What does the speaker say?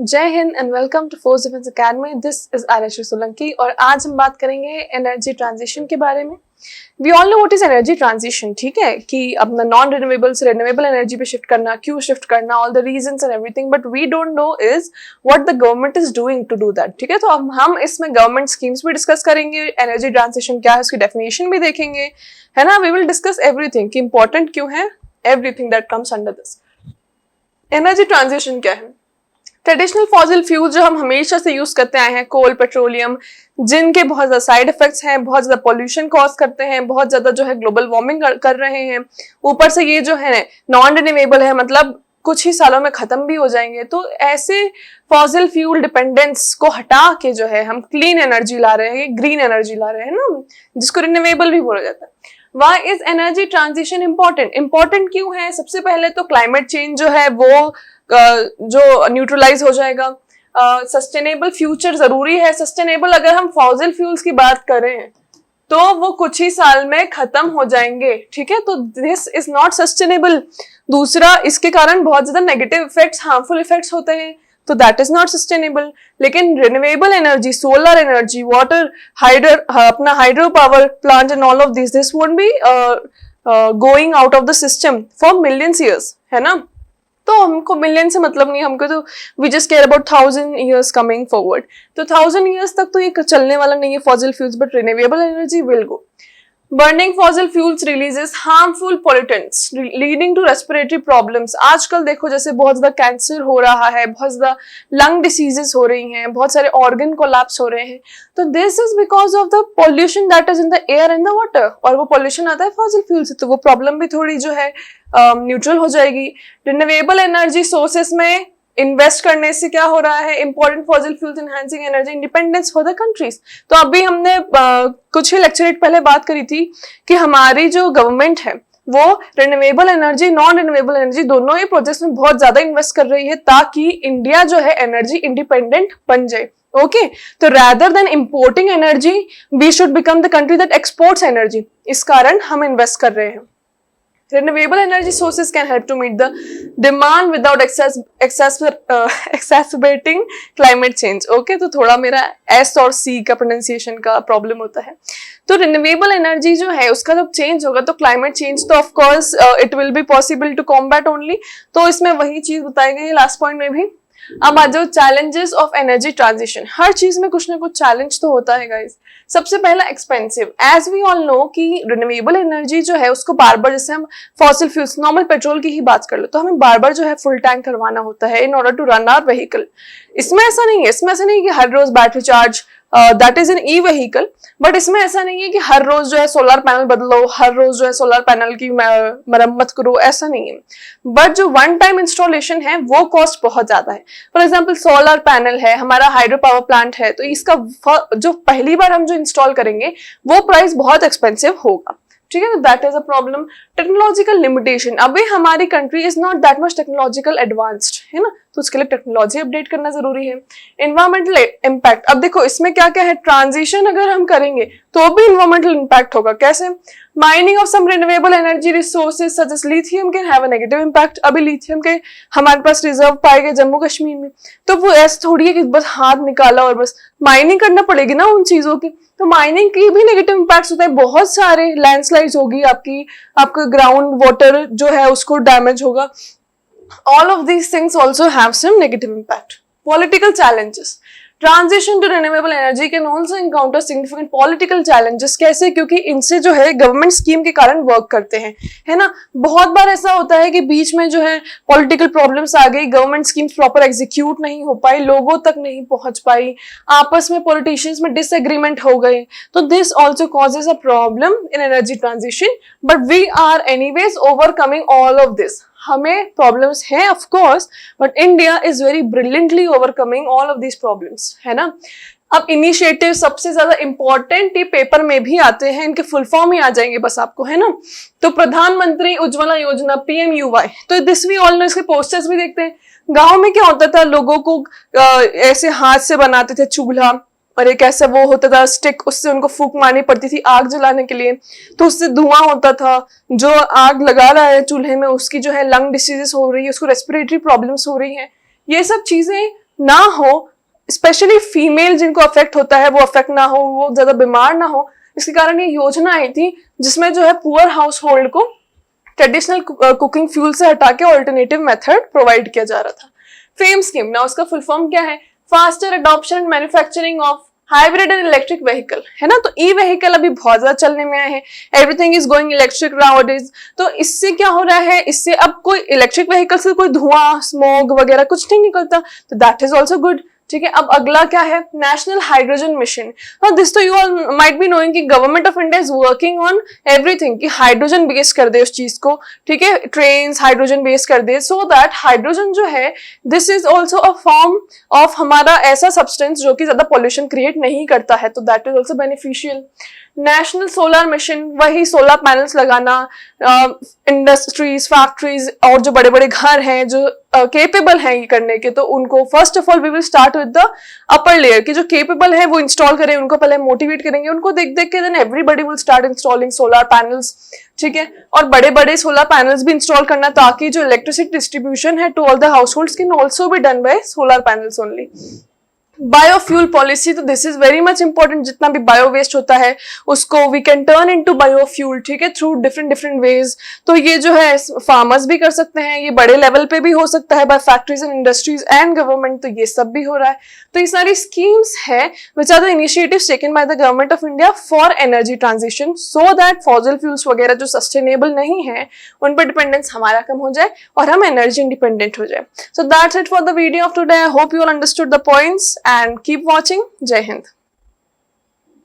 जय Hind and welcome to Force Defence Academy. This is RH Solanki और आज हम बात करेंगे एनर्जी ट्रांजिशन के बारे में। We all know what is energy transition, ठीक है, कि अपना नॉन रिन्यूएबल से रिन्यूएबल एनर्जी पे शिफ्ट करना, क्यों शिफ्ट करना, all the reasons and everything, but we don't know is what the government is doing to do that. ठीक है, तो अब हम इसमें गवर्नमेंट स्कीम्स भी डिस्कस करेंगे, एनर्जी ट्रांजिशन क्या है उसकी डेफिनेशन भी देखेंगे, है ना। वी विल डिस्कस एवरीथिंग कि इंपॉर्टेंट क्यों है, everything that comes under this. Energy transition क्या है? ट्रेडिशनल फॉसिल फ्यूल जो हम हमेशा से यूज करते आए हैं, कोल, पेट्रोलियम, जिनके बहुत ज्यादा साइड इफेक्ट्स हैं, बहुत ज्यादा पॉल्यूशन कॉज करते हैं, बहुत ज्यादा जो है ग्लोबल वार्मिंग कर रहे हैं, ऊपर से ये जो है नॉन रिन्यूएबल है, मतलब कुछ ही सालों में खत्म भी हो जाएंगे। तो ऐसे फॉसिल फ्यूल डिपेंडेंस को हटा के जो है हम क्लीन एनर्जी ला रहे हैं, ग्रीन एनर्जी ला रहे हैं ना, जिसको रिन्यूएबल भी बोला जाता है। Why is energy transition important? Important क्यों है? सबसे पहले तो क्लाइमेट चेंज जो है वो जो न्यूट्रलाइज हो जाएगा। सस्टेनेबल फ्यूचर जरूरी है। सस्टेनेबल अगर हम फॉसिल फ्यूल्स की बात करें तो वो कुछ ही साल में खत्म हो जाएंगे, ठीक है, तो दिस इज नॉट सस्टेनेबल। दूसरा, इसके कारण बहुत ज्यादा नेगेटिव इफेक्ट्स, हार्मफुल इफेक्ट्स होते हैं, तो दैट इज नॉट सस्टेनेबल। लेकिन renewable energy, solar energy, water, अपना hydro power plant and all of this won't be going out of the system for millions years, है ना। तो हमको मिलियन से मतलब नहीं, हमको तो we just care about 1000 years coming forward. तो 1000 years तक तो ये चलने वाला नहीं है fossil fuels, but renewable energy will go. Burning fossil fuels releases harmful pollutants leading to respiratory problems। आजकल देखो जैसे बहुत ज्यादा कैंसर हो रहा है, बहुत ज्यादा लंग डिसीजेस हो रही हैं, बहुत सारे ऑर्गन कोलैप्स हो रहे हैं, तो this is because of the pollution that is in the air and the water. और वो पॉल्यूशन आता है फॉसिल फ्यूल से, तो वो प्रॉब्लम भी थोड़ी जो है न्यूट्रल हो जाएगी। रिन्यूएबल एनर्जी सोर्सेस में इन्वेस्ट करने से क्या हो रहा है? Important fossil fuels enhancing energy independence for the countries. तो अभी हमने कुछ ही लेक्चरेट पहले बात करी थी कि हमारी जो गवर्नमेंट है वो renewable energy, non renewable energy, दोनों ही प्रोजेक्ट्स में बहुत ज्यादा इन्वेस्ट कर रही है ताकि इंडिया जो है एनर्जी इंडिपेंडेंट बन जाए। ओके, तो rather than importing energy we should become the country that exports energy। इस कारण हम इन्वेस्ट कर रहे हैं। Renewable energy sources can help to meet the demand without exacerbating climate change। Okay, तो थोड़ा मेरा S और C का प्रोनाउंसिएशन का प्रॉब्लम होता है। तो रिन्यूएबल एनर्जी जो है उसका जब चेंज होगा तो क्लाइमेट चेंज तो of course it will be possible to combat only. तो इसमें वही चीज बताई गई है लास्ट पॉइंट में भी। अब आ जाओ चैलेंजेस ऑफ एनर्जी ट्रांजिशन। हर चीज में कुछ ना कुछ चैलेंज तो होता है गाइस। सबसे पहला expensive. As we all know कि रिन्यूएबल एनर्जी जो है उसको बार बार, जैसे हम फॉसिल फ्यूल्स, नॉर्मल पेट्रोल की ही बात कर लो, तो हमें बार बार जो है फुल टैंक करवाना होता है in order to run our vehicle. इसमें ऐसा नहीं है, इसमें ऐसा नहीं है कि हर रोज battery charge, that is an E vehicle, but इसमें ऐसा नहीं है कि हर रोज जो है सोलर पैनल बदलो, हर रोज जो है सोलर पैनल की मरम्मत करो, ऐसा नहीं है। बट जो वन टाइम इंस्टॉलेशन है वो कॉस्ट बहुत ज्यादा है। फॉर एग्जाम्पल सोलर पैनल है, हमारा हाइड्रो पावर प्लांट है, तो इसका जो पहली बार हम जो इंस्टॉल करेंगे वो प्राइस बहुत एक्सपेंसिव होगा, ठीक है। That is a problem. Technological limitation. अभी हमारी country is not that much technological advanced, है ना, तो उसके लिए टेक्नोलॉजी अपडेट करना जरूरी है। Environmental impact. अब देखो इसमें क्या क्या है, ट्रांजिशन अगर हम करेंगे तो भी एनवायरमेंटल इम्पैक्ट होगा। कैसे? Mining of some renewable energy resources such as lithium can have a negative impact. अभी लिथियम के हमारे पास रिजर्व पाए गए जम्मू कश्मीर में, तो वो ऐसा थोड़ी है कि बस हाथ निकाला और बस माइनिंग करना पड़ेगी ना उन चीजों की, तो माइनिंग की भी नेगेटिव इम्पैक्ट्स होते हैं। बहुत सारे लैंडस्लाइड्स होगी, आपका ग्राउंड वाटर जो है उसको डैमेज होगा। All of these things also have some negative impact. Political challenges. Transition to renewable energy can also encounter significant political challenges। कैसे? क्योंकि इनसे जो है गवर्नमेंट स्कीम के कारण वर्क करते हैं, है ना। बहुत बार ऐसा होता है कि बीच में जो है पॉलिटिकल प्रॉब्लम्स आ गई, गवर्नमेंट स्कीम्स प्रॉपर एग्जीक्यूट नहीं हो पाई, लोगों तक नहीं पहुंच पाई, आपस में पॉलिटिशियंस में डिसएग्रीमेंट हो गए, तो this also causes a problem in energy transition. But we are anyways overcoming all of this. हमें प्रॉब्लम्स हैं of course, but India is very brilliantly overcoming all of these problems, है ना। अब initiative सबसे ज्यादा इंपॉर्टेंट ये paper में भी आते हैं, इनके फुल फॉर्म ही आ जाएंगे बस आपको, है ना। तो प्रधानमंत्री उज्ज्वला योजना, PMUY, तो दिस वी ऑल नो, इसके पोस्टर्स भी देखते हैं। गांव में क्या होता था, लोगों को ऐसे हाथ से बनाते थे चूल्हा, और एक ऐसा वो होता था स्टिक, उससे उनको फूंक मारनी पड़ती थी आग जलाने के लिए, तो उससे धुआं होता था। जो आग लगा रहा है चूल्हे में उसकी जो है लंग डिसीजेस हो रही है, उसको रेस्पिरेटरी प्रॉब्लम्स हो रही है। ये सब चीजें ना हो, स्पेशली फीमेल जिनको अफेक्ट होता है वो अफेक्ट ना हो, वो ज्यादा बीमार ना हो, इसके कारण ये योजना आई थी जिसमें जो है पुअर हाउस होल्ड को ट्रेडिशनल कुकिंग फ्यूल से हटा के ऑल्टरनेटिव मेथड प्रोवाइड किया जा रहा था। फेम स्कीम, ना उसका फुल फॉर्म क्या है? Faster adoption and manufacturing of hybrid and electric vehicle, है ना। तो ई व्हीकल अभी बहुत ज्यादा चलने में आए हैं, everything is going electric nowadays. तो इससे क्या हो रहा है, इससे अब कोई इलेक्ट्रिक व्हीकल से कोई धुआं, स्मोग वगैरह कुछ नहीं निकलता, तो दैट इज ऑल्सो गुड। ठीक है, अब अगला क्या है? National hydrogen mission. हाँ, दिस तो you all might be knowing कि government of India is working on everything कि हाइड्रोजन बेस कर दे उस चीज को, ठीक है, ट्रेन्स हाइड्रोजन बेस कर दे, सो दैट हाइड्रोजन जो है this is also a form of हमारा ऐसा सब्सटेंस जो कि ज्यादा पॉल्यूशन क्रिएट नहीं करता है, तो that is also beneficial. National solar mission, वही सोलर पैनल्स लगाना, इंडस्ट्रीज, फैक्ट्रीज और जो बड़े बड़े घर हैं जो केपेबल हैं ये करने के, तो उनको first of all we will start with the upper layer की जो केपेबल है वो इंस्टॉल करें, उनको पहले मोटिवेट करेंगे, उनको देख देख के then everybody will start installing solar panels. ठीक है, और बड़े बड़े सोलर पैनल्स भी इंस्टॉल करना ताकि जो इलेक्ट्रिसिटी डिस्ट्रीब्यूशन है to all the households can also be done by solar panels only. Biofuel policy, तो this is very much important, जितना भी बायो वेस्ट होता है उसको we can turn into biofuel, ठीक है, थ्रू डिफरेंट डिफरेंट वेज। तो ये जो है फार्मर्स भी कर सकते हैं, ये बड़े लेवल पे भी हो सकता है by factories and industries and government, तो ये सब भी हो रहा है। तो ये सारी स्कीम्स है which are the initiatives taken by the government of India for energy transition, so that fossil fuels वगैरह जो सस्टेनेबल नहीं है उन पर डिपेंडेंस हमारा कम हो जाए और हम एनर्जी इंडिपेंडेंट हो जाए। So that's it for the video of today. I hope you all understood the points and keep watching. Jai Hind.